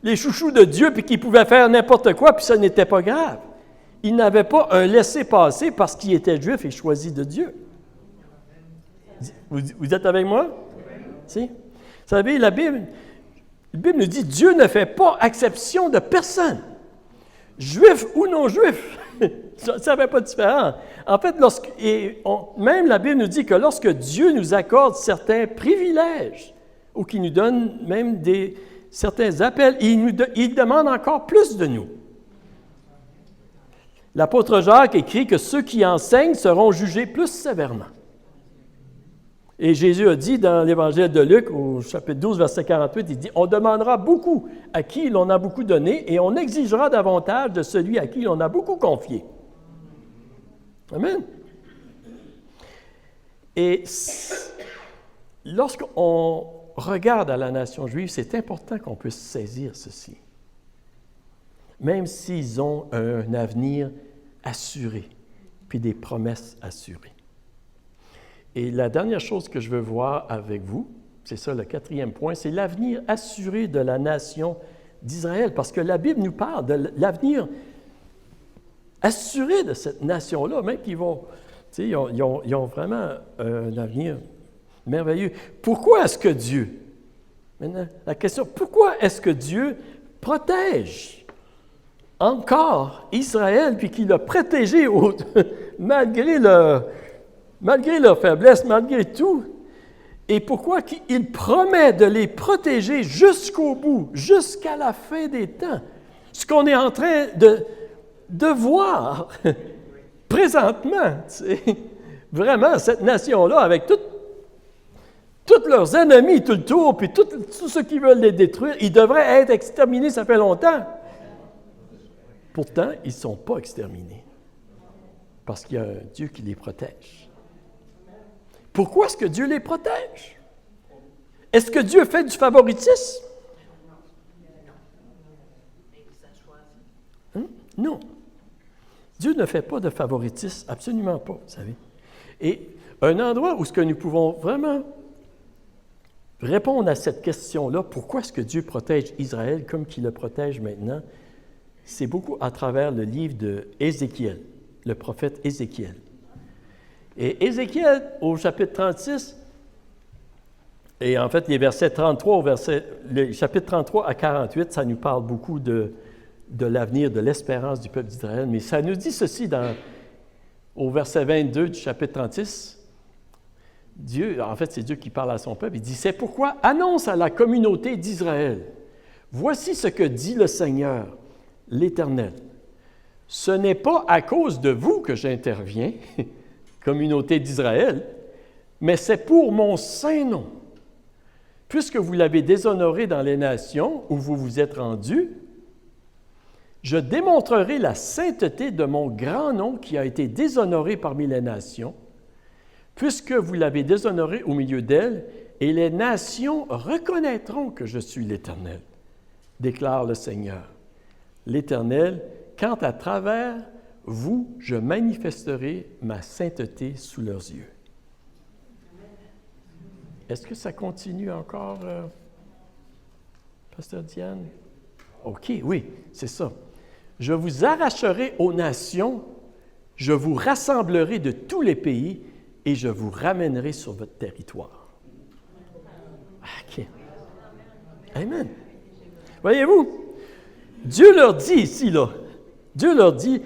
les chouchous de Dieu, puis qu'ils pouvaient faire n'importe quoi, puis ça n'était pas grave. Ils n'avaient pas un laissez-passer parce qu'ils étaient juifs et choisis de Dieu. Vous êtes avec moi? Si? Vous savez, la Bible nous dit Dieu ne fait pas exception de personne, juif ou non juif. Ça n'avait pas de différence. En fait, même la Bible nous dit que lorsque Dieu nous accorde certains privilèges, ou qu'il nous donne même certains appels, il demande encore plus de nous. L'apôtre Jacques écrit que ceux qui enseignent seront jugés plus sévèrement. Et Jésus a dit dans l'Évangile de Luc, au chapitre 12, verset 48, il dit « On demandera beaucoup à qui l'on a beaucoup donné, et on exigera davantage de celui à qui l'on a beaucoup confié. » Amen. Et lorsqu'on regarde à la nation juive, c'est important qu'on puisse saisir ceci. Même s'ils ont un avenir assuré, puis des promesses assurées. Et la dernière chose que je veux voir avec vous, c'est ça le 4e point, c'est l'avenir assuré de la nation d'Israël, parce que la Bible nous parle de l'avenir assuré de cette nation-là, même qu'ils vont, tu sais, ils ont vraiment un avenir merveilleux. Pourquoi est-ce que Dieu, maintenant, la question, pourquoi est-ce que Dieu protège encore Israël, puis qu'il l'a protégé malgré leur faiblesse, malgré tout, et pourquoi il promet de les protéger jusqu'au bout, jusqu'à la fin des temps. Ce qu'on est en train de voir présentement, tu sais, vraiment, cette nation-là, avec tous leurs ennemis tout le tour, puis tous ceux qui veulent les détruire, ils devraient être exterminés, ça fait longtemps. Pourtant, ils ne sont pas exterminés, parce qu'il y a un Dieu qui les protège. Pourquoi est-ce que Dieu les protège? Est-ce que Dieu fait du favoritisme? Non. Dieu ne fait pas de favoritisme, absolument pas, vous savez. Et un endroit où ce que nous pouvons vraiment répondre à cette question-là, pourquoi est-ce que Dieu protège Israël comme qu'il le protège maintenant, c'est beaucoup à travers le livre d'Ézéchiel, le prophète Ézéchiel. Et Ézéchiel, au chapitre 36, et en fait, les versets 33 le chapitre 33 à 48, ça nous parle beaucoup de l'avenir, de l'espérance du peuple d'Israël. Mais ça nous dit ceci au verset 22 du chapitre 36. Dieu, en fait, c'est Dieu qui parle à son peuple. Il dit, « C'est pourquoi annonce à la communauté d'Israël, voici ce que dit le Seigneur, l'Éternel. Ce n'est pas à cause de vous que j'interviens, communauté d'Israël, mais c'est pour mon saint nom. Puisque vous l'avez déshonoré dans les nations où vous vous êtes rendus, je démontrerai la sainteté de mon grand nom qui a été déshonoré parmi les nations, puisque vous l'avez déshonoré au milieu d'elles, et les nations reconnaîtront que je suis l'Éternel, déclare le Seigneur. L'Éternel, quand à travers vous, je manifesterai ma sainteté sous leurs yeux. » Est-ce que ça continue encore, Pasteur Diane? OK, oui, c'est ça. Je vous arracherai aux nations, je vous rassemblerai de tous les pays et je vous ramènerai sur votre territoire. OK. Amen. Voyez-vous, Dieu leur dit ici, là, Dieu leur dit,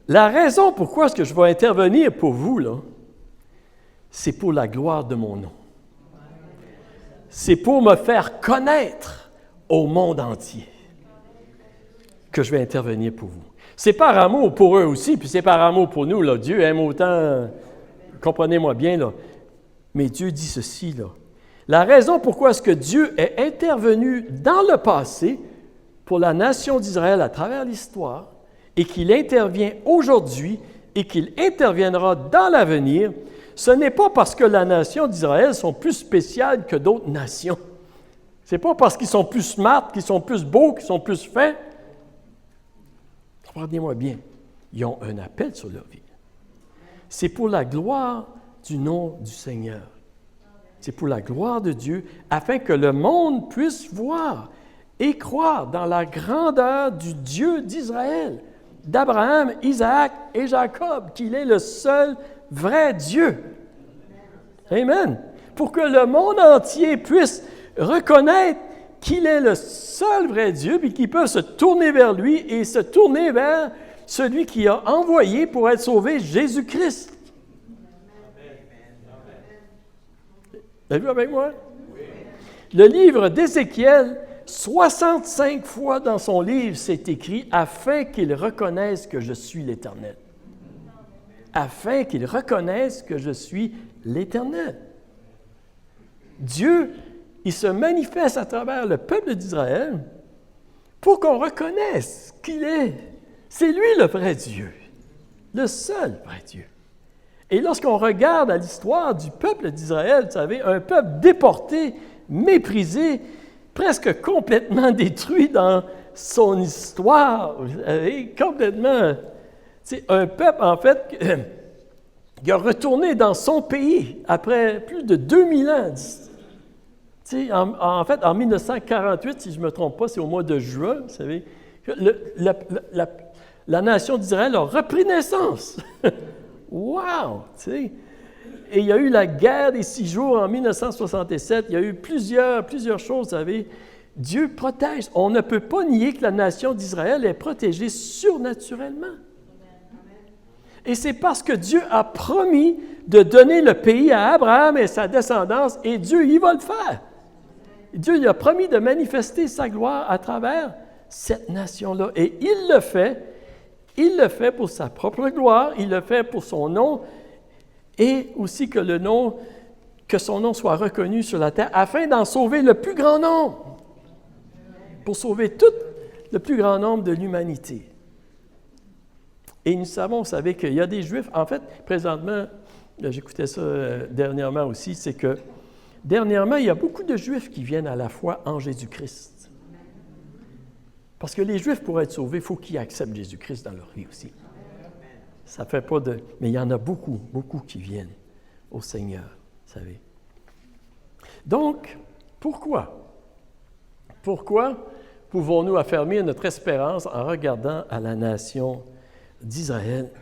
la raison pourquoi est-ce que je vais intervenir pour vous, là, c'est pour la gloire de mon nom. C'est pour me faire connaître au monde entier que je vais intervenir pour vous. C'est par amour pour eux aussi, puis c'est par amour pour nous, là. Dieu aime autant, comprenez-moi bien, là. Mais Dieu dit ceci, là. La raison pourquoi est-ce que Dieu est intervenu dans le passé pour la nation d'Israël à travers l'histoire et qu'il intervient aujourd'hui et qu'il interviendra dans l'avenir, ce n'est pas parce que la nation d'Israël sont plus spéciales que d'autres nations. Ce n'est pas parce qu'ils sont plus smart, qu'ils sont plus beaux, qu'ils sont plus fins. Comprenez-moi bien, ils ont un appel sur leur vie. C'est pour la gloire du nom du Seigneur. C'est pour la gloire de Dieu, afin que le monde puisse voir et croire dans la grandeur du Dieu d'Israël, d'Abraham, Isaac et Jacob, qu'il est le seul vrai Dieu. Amen. Pour que le monde entier puisse reconnaître qu'il est le seul vrai Dieu, puis qu'ils peuvent se tourner vers lui et se tourner vers celui qui a envoyé pour être sauvé, Jésus-Christ. Avez-vous avec moi? Le livre d'Ézéchiel, 65 fois dans son livre, c'est écrit « afin qu'ils reconnaissent que je suis l'Éternel ». Afin qu'ils reconnaissent que je suis l'Éternel. Dieu, il se manifeste à travers le peuple d'Israël pour qu'on reconnaisse qu'il est. C'est lui le vrai Dieu, le seul vrai Dieu. Et lorsqu'on regarde à l'histoire du peuple d'Israël, vous savez, un peuple déporté, méprisé, presque complètement détruit dans son histoire, vous savez, complètement. C'est un peuple, en fait, qui a retourné dans son pays après plus de 2000 ans. En fait, en 1948, si je ne me trompe pas, c'est au mois de juin, vous savez, la nation d'Israël a repris naissance. Wow! Tu sais. Et il y a eu la guerre des 6 jours en 1967. Il y a eu plusieurs choses, vous savez. Dieu protège. On ne peut pas nier que la nation d'Israël est protégée surnaturellement. Et c'est parce que Dieu a promis de donner le pays à Abraham et sa descendance, et Dieu, il va le faire. Dieu, il a promis de manifester sa gloire à travers cette nation-là. Et il le fait. Il le fait pour sa propre gloire, il le fait pour son nom, et aussi que son nom soit reconnu sur la terre, afin d'en sauver le plus grand nombre, pour sauver tout le plus grand nombre de l'humanité. Et nous savons, vous savez, qu'il y a des Juifs, en fait, présentement, j'écoutais ça dernièrement aussi, c'est que dernièrement, il y a beaucoup de Juifs qui viennent à la foi en Jésus-Christ. Parce que les Juifs, pour être sauvés, il faut qu'ils acceptent Jésus-Christ dans leur vie aussi. Ça ne fait pas de... Mais il y en a beaucoup qui viennent au Seigneur, vous savez. Donc, pourquoi? Pourquoi pouvons-nous affermir notre espérance en regardant à la nation d'Israël?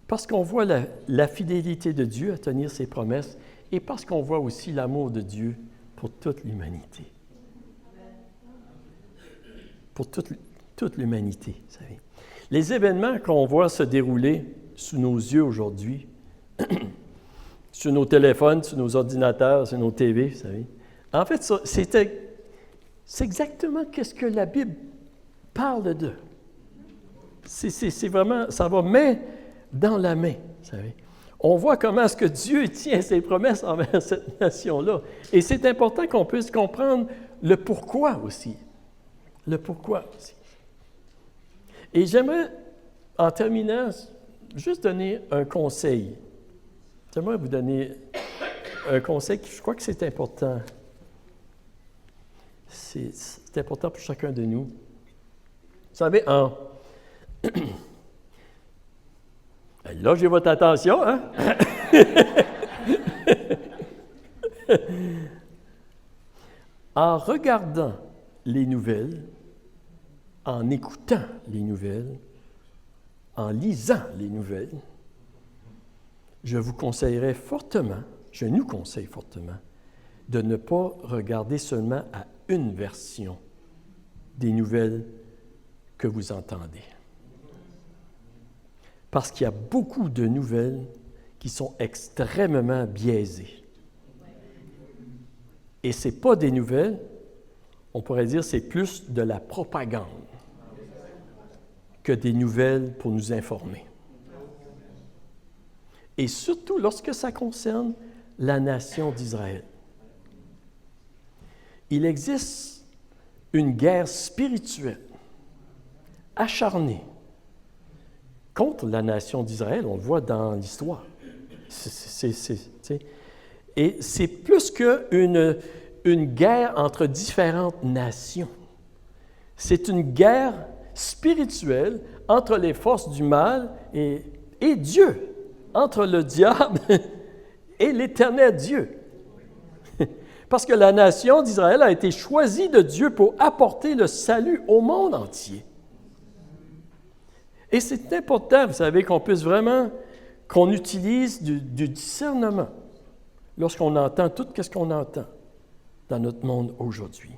Parce qu'on voit la fidélité de Dieu à tenir ses promesses et parce qu'on voit aussi l'amour de Dieu pour toute l'humanité. Pour toute l'humanité, vous savez. Les événements qu'on voit se dérouler sous nos yeux aujourd'hui, sur nos téléphones, sur nos ordinateurs, sur nos TV, vous savez, en fait, c'est exactement ce que la Bible parle de. C'est vraiment, ça va main dans la main, vous savez. On voit comment est-ce que Dieu tient ses promesses envers cette nation-là. Et c'est important qu'on puisse comprendre le pourquoi aussi. Le pourquoi aussi. Et j'aimerais, en terminant, juste donner un conseil. J'aimerais vous donner un conseil qui, je crois que c'est important. C'est important pour chacun de nous. Vous savez, là, j'ai votre attention, hein? En regardant les nouvelles, en écoutant les nouvelles, en lisant les nouvelles, je nous conseille fortement, de ne pas regarder seulement à une version des nouvelles que vous entendez. Parce qu'il y a beaucoup de nouvelles qui sont extrêmement biaisées. Et ce n'est pas des nouvelles, on pourrait dire c'est plus de la propagande que des nouvelles pour nous informer. Et surtout lorsque ça concerne la nation d'Israël. Il existe une guerre spirituelle acharnée contre la nation d'Israël, on le voit dans l'histoire. Et c'est plus qu'une guerre entre différentes nations. C'est une guerre spirituelle entre les forces du mal et Dieu, entre le diable et l'Éternel Dieu. Parce que la nation d'Israël a été choisie de Dieu pour apporter le salut au monde entier. Et c'est important, vous savez, qu'on utilise du discernement lorsqu'on entend tout ce qu'on entend dans notre monde aujourd'hui.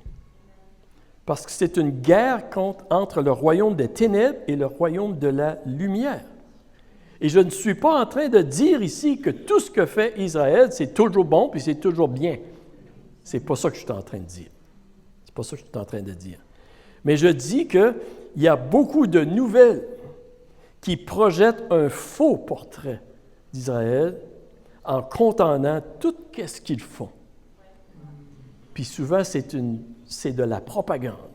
Parce que c'est une guerre entre le royaume des ténèbres et le royaume de la lumière. Et je ne suis pas en train de dire ici que tout ce que fait Israël, c'est toujours bon puis c'est toujours bien. C'est pas ça que je suis en train de dire. C'est pas ça que je suis en train de dire. Mais je dis qu'il y a beaucoup de nouvelles qui projettent un faux portrait d'Israël en condamnant tout ce qu'ils font. Puis souvent, c'est de la propagande.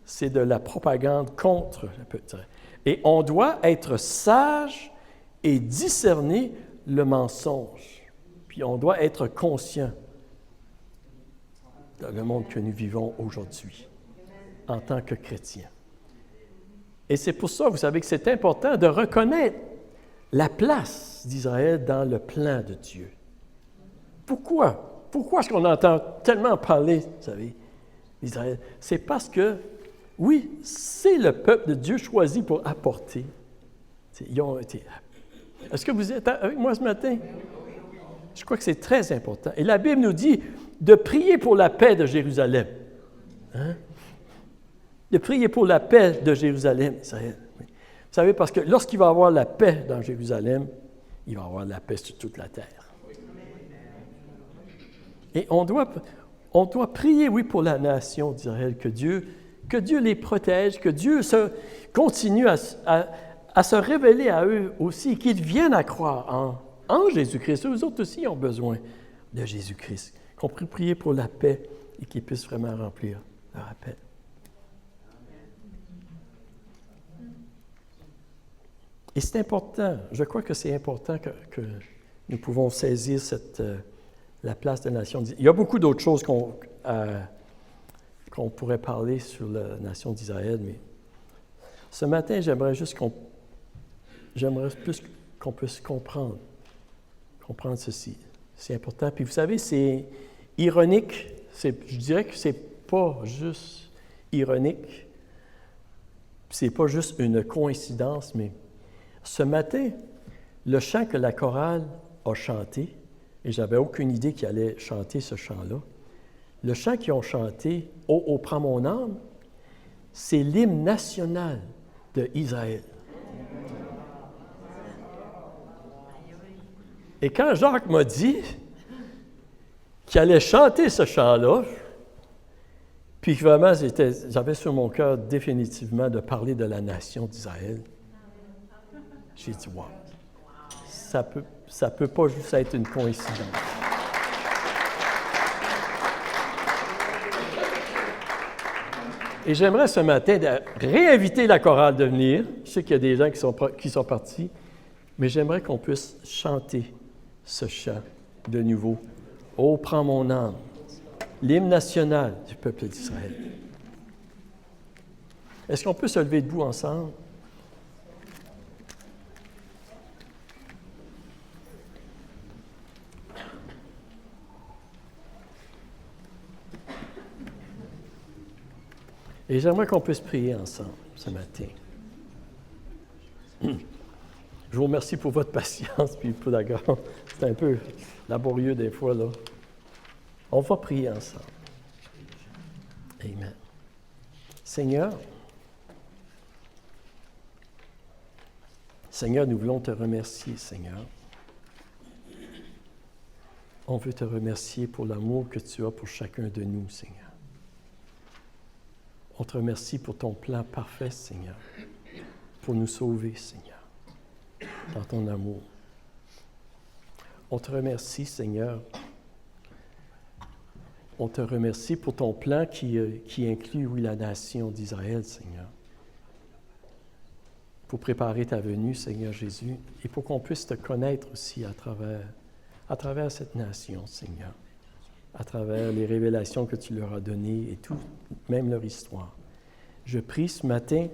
C'est de la propagande contre le peuple. Et on doit être sage et discerner le mensonge. Puis on doit être conscient dans le monde que nous vivons aujourd'hui en tant que chrétiens. Et c'est pour ça, vous savez, que c'est important de reconnaître la place d'Israël dans le plan de Dieu. Pourquoi? Pourquoi est-ce qu'on entend tellement parler, vous savez, d'Israël? C'est parce que, oui, c'est le peuple de Dieu choisi pour apporter. Ils ont été. Est-ce que vous êtes avec moi ce matin? Je crois que c'est très important. Et la Bible nous dit de prier pour la paix de Jérusalem. Hein? De prier pour la paix de Jérusalem, Israël. Oui. Vous savez, parce que lorsqu'il va y avoir la paix dans Jérusalem, il va y avoir la paix sur toute la terre. Et on doit prier, oui, pour la nation d'Israël, que Dieu les protège, que Dieu continue à se révéler à eux aussi, qu'ils viennent à croire en Jésus-Christ. Eux autres aussi ont besoin de Jésus-Christ. Qu'on puisse prier pour la paix et qu'ils puissent vraiment remplir leur appel. Et c'est important, je crois que c'est important que nous pouvons saisir la place de la nation d'Israël. Il y a beaucoup d'autres choses qu'on pourrait parler sur la nation d'Israël, mais ce matin, j'aimerais plus qu'on puisse comprendre ceci. C'est important. Puis vous savez, c'est ironique. Je dirais que c'est pas juste ironique. C'est pas juste une coïncidence, mais ce matin, le chant que la chorale a chanté, et j'avais aucune idée qu'ils allaient chanter ce chant-là, le chant qu'ils ont chanté, « Oh, oh, prends mon âme », c'est l'hymne national d'Israël. Et quand Jacques m'a dit qu'il allait chanter ce chant-là, puis que vraiment, j'avais sur mon cœur définitivement de parler de la nation d'Israël, j'ai dit, wow, ça peut pas juste être une coïncidence. Et j'aimerais ce matin réinviter la chorale de venir. Je sais qu'il y a des gens qui sont partis, mais j'aimerais qu'on puisse chanter ce chant de nouveau. « Oh, prends mon âme », l'hymne national du peuple d'Israël. Est-ce qu'on peut se lever debout ensemble? Et j'aimerais qu'on puisse prier ensemble ce matin. Je vous remercie pour votre patience, puis pour d'accord. C'est un peu laborieux des fois, là. On va prier ensemble. Amen. Seigneur, nous voulons te remercier, Seigneur. On veut te remercier pour l'amour que tu as pour chacun de nous, Seigneur. On te remercie pour ton plan parfait, Seigneur, pour nous sauver, Seigneur, dans ton amour. On te remercie, Seigneur. On te remercie pour ton plan qui inclut, oui, la nation d'Israël, Seigneur, pour préparer ta venue, Seigneur Jésus, et pour qu'on puisse te connaître aussi à travers cette nation, Seigneur, à travers les révélations que tu leur as données et tout, même leur histoire. Je prie ce matin,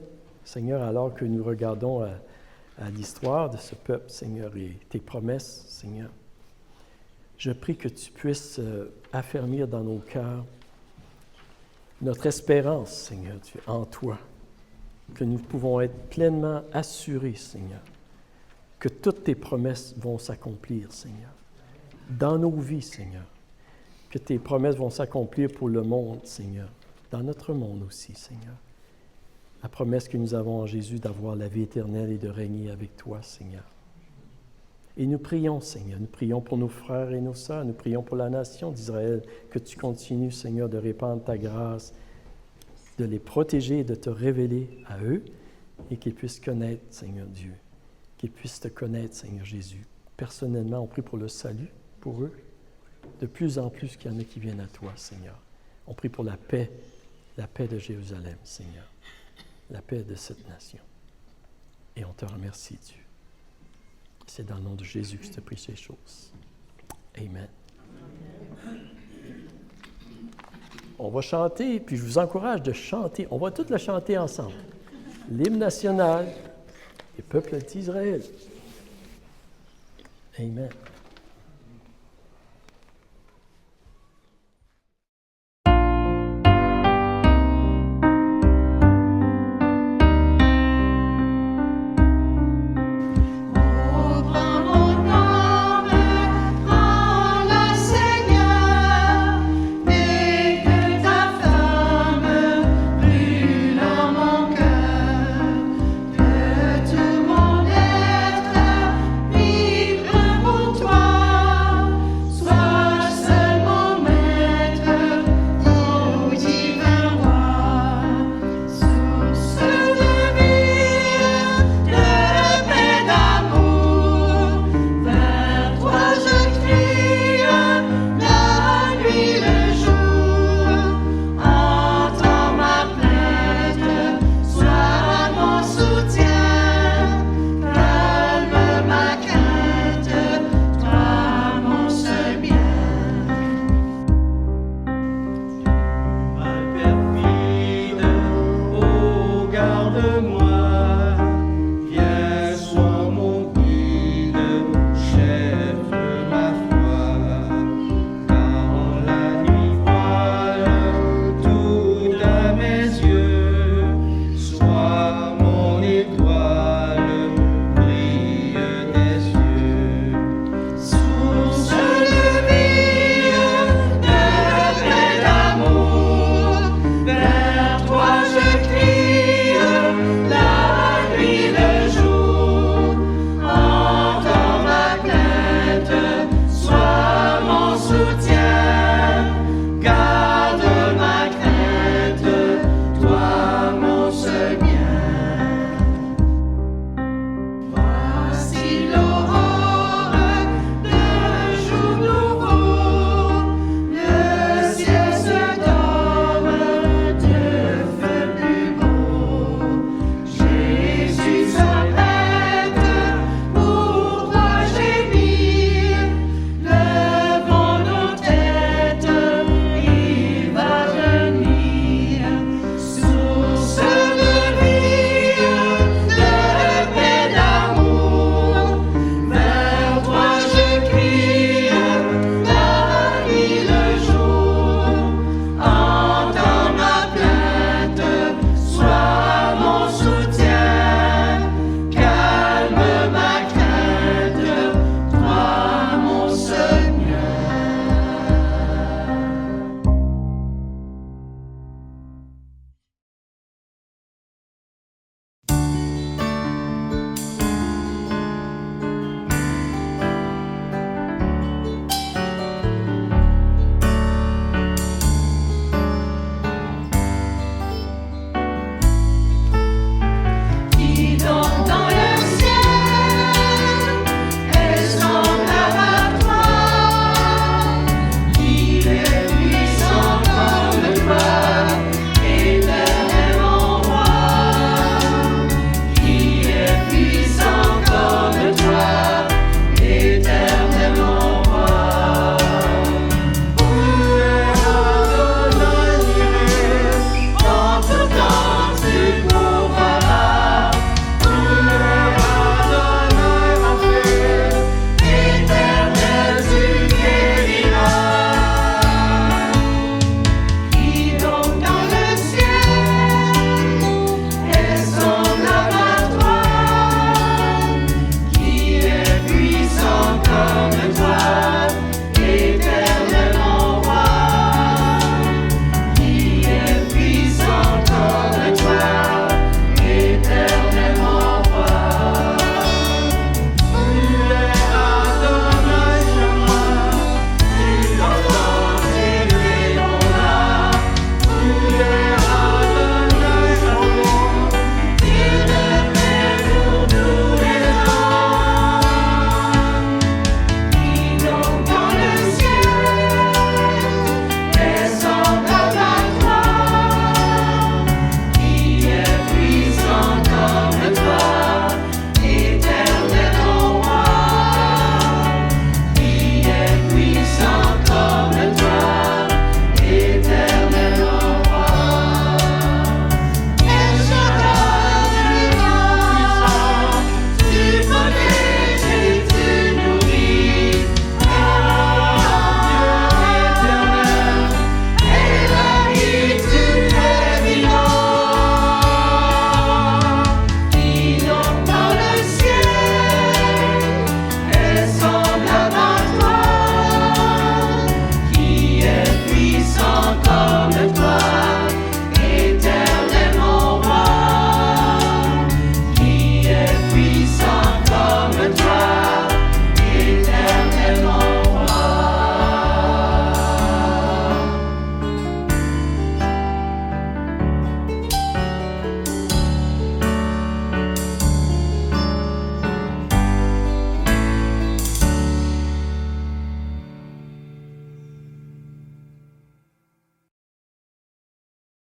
Seigneur, alors que nous regardons à l'histoire de ce peuple, Seigneur, et tes promesses, Seigneur, je prie que tu puisses affermir dans nos cœurs notre espérance, Seigneur, en toi, que nous pouvons être pleinement assurés, Seigneur, que toutes tes promesses vont s'accomplir, Seigneur, dans nos vies, Seigneur, que tes promesses vont s'accomplir pour le monde, Seigneur, dans notre monde aussi, Seigneur. La promesse que nous avons en Jésus d'avoir la vie éternelle et de régner avec toi, Seigneur. Et nous prions, Seigneur, nous prions pour nos frères et nos sœurs, nous prions pour la nation d'Israël, que tu continues, Seigneur, de répandre ta grâce, de les protéger et de te révéler à eux, et qu'ils puissent connaître, Seigneur Dieu, qu'ils puissent te connaître, Seigneur Jésus. Personnellement, on prie pour le salut, pour eux, de plus en plus qu'il y en a qui viennent à toi, Seigneur. On prie pour la paix de Jérusalem, Seigneur, la paix de cette nation. Et on te remercie, Dieu. C'est dans le nom de Jésus que je te prie ces choses. Amen. On va chanter, puis je vous encourage de chanter. On va tous le chanter ensemble. L'hymne national des peuples d'Israël. Amen.